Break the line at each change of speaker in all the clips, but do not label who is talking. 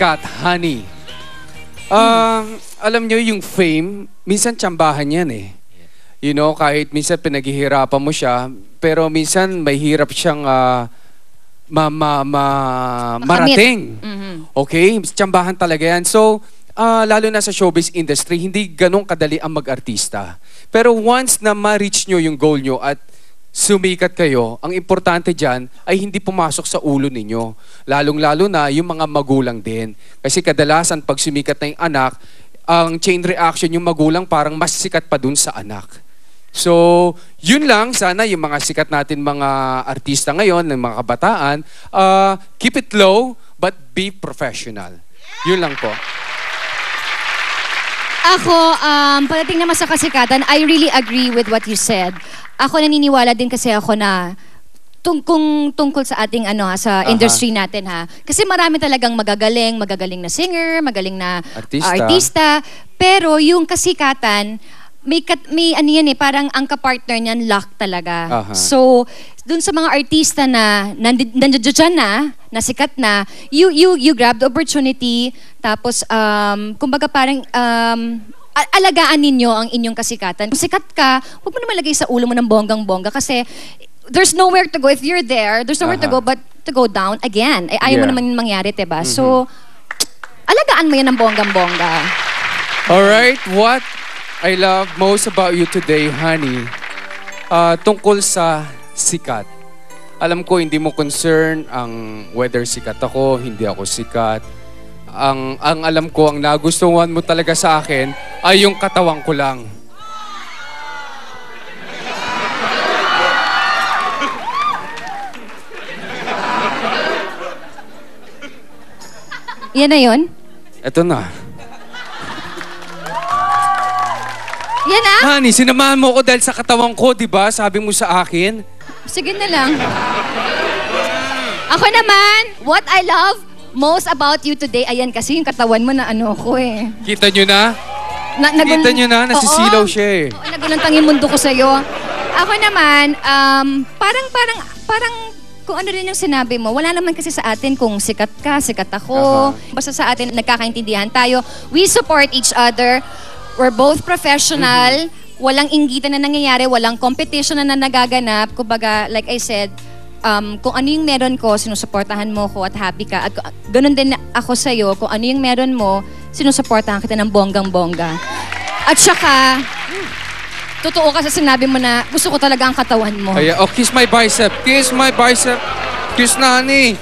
sikat, honey. Alam nyo, yung fame, minsan tsambahan yan eh. You know, kahit minsan pinaghihirapan mo siya, pero minsan may hirap siyang marating. Okay? Tsambahan talaga yan. So, lalo na sa showbiz industry, hindi ganun kadali ang mag-artista. Pero once na ma-reach nyo yung goal nyo at sumikat kayo, ang importante dyan ay hindi pumasok sa ulo ninyo. Lalong-lalo na yung mga magulang din. Kasi kadalasan pag sumikat na yung anak, ang chain reaction yung magulang parang mas sikat pa dun sa anak. So, yun lang. Sana yung mga sikat natin mga artista ngayon, ng mga kabataan, keep it low but be professional. Yun lang po.
Ako, pagdating naman sa kasikatan, I really agree with what you said. Ako naniniwala din kasi ako na tungkol sa ating sa industry natin ha. Kasi marami talagang magagaling na singer, magaling na artista. Pero yung kasikatan, may parang ang kapartner niyan luck talaga. So, dun sa mga artista na nandiyan na sikat na, you grab the opportunity, tapos kumbaga parang alagaan ninyo ang inyong kasikatan. Kung sikat ka, huwag mo naman lagay sa ulo mo ng bonggang-bongga kasi there's nowhere to go. If you're there, there's nowhere to go but to go down again. Ayaw mo naman mangyari, diba? So, alagaan mo yan ng bonggang-bongga.
Alright, what I love most about you today, honey, tungkol sa sikat. Alam ko, hindi mo concern ang whether sikat ako, hindi ako sikat. Ang alam ko, ang nagustuhan mo talaga sa akin ay yung katawan ko lang.
Yan na yun?
Eto na.
Yan na?
Honey, sinamahan mo ko dahil sa katawan ko, di ba? Sabi mo sa akin.
Sige na lang. Ako naman, what I love most about you today, ayan kasi yung katawan mo na ko eh.
Kita nyo na? Kita nyo na? Nasisilaw siya eh.
Oo, nagulantang yung mundo ko sa'yo. Ako naman, parang kung ano rin yung sinabi mo, wala naman kasi sa atin kung sikat ka, sikat ako. Basta sa atin, nagkakaintindihan tayo. We support each other. We're both professional. Walang inggitan na nangyayari, walang competition na nagaganap. Kumbaga, like I said, kung ano yung meron ko, sinusuportahan mo ko at happy ka. At ganun din ako sa'yo, kung ano yung meron mo, sinusuportahan kita ng bonggang-bongga. At saka, totoo ka sa sinabi mo na gusto ko talaga ang katawan mo.
Ay, kiss my bicep. Kiss my bicep. Kiss na, honey.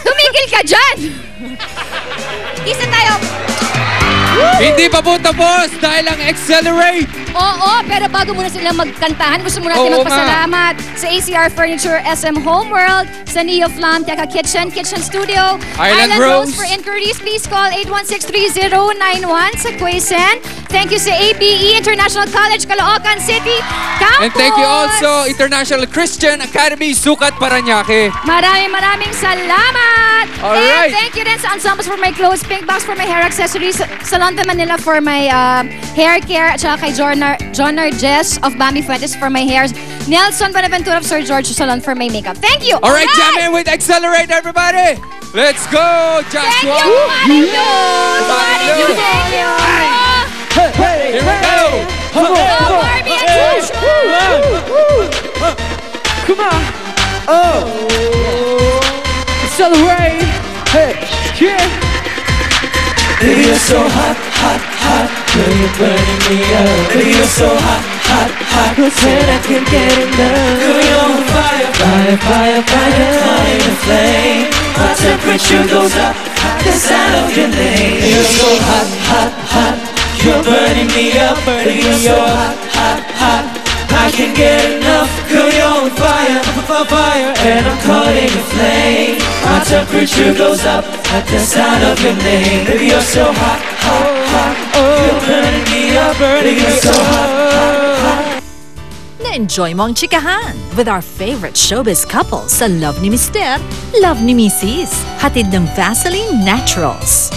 Tumigil ka dyan! Kiss na tayo!
Hindi pa po tapos dahil ang Accelerate.
Oo, pero bago muna sila magkantahan, gusto muna natin magpasalamat sa ACR Furniture, SM Homeworld, sa Neo Flam, Teka Kitchen Studio, Island Rose. For inquiries, please call 816-3091 sa Quezon. Thank you sa ABE International College, Caloocan City Campus.
And thank you also International Christian Academy, Sukat, Parañaque.
Maraming salamat.
Alright.
And thank you din sa Ensembles for my clothes, Pink Box for my hair accessories, Salon de Manila for my hair care, at saka kay Jonar Jess of Bami Fuentes for my hairs, Nelson Bonaventura of Sir George Salon for my makeup. Thank you.
Alright, jam in with Accelerate, everybody. Let's go, Joshua.
Thank you, Marilu. Thank you.
Here we go.
Barbie and Joshua.
Come on. Accelerate. Hey, yeah.
Baby, you're so hot, hot, hot. Girl, you're burning me up. Baby, you're so hot, hot, hot. Who said I can't get enough? Girl, you're on fire, fire, fire, fire. Flying a flame. My temperature goes up the sound of your name. Baby, you're so hot, hot, hot. You're burning me up. Baby, you're so hot, hot, hot. I can't get enough. Girl, you're on fire, fire, and I'm caught in your flame. My temperature goes up at the sound of your name. Baby, you're so hot, hot, hot. You're burning me up. Baby, you're so hot, hot, hot.
Na-enjoy mo ang chikahan with our favorite showbiz couples sa Love ni Mister, Love ni Mrs. Hatid ng Vaseline Naturals.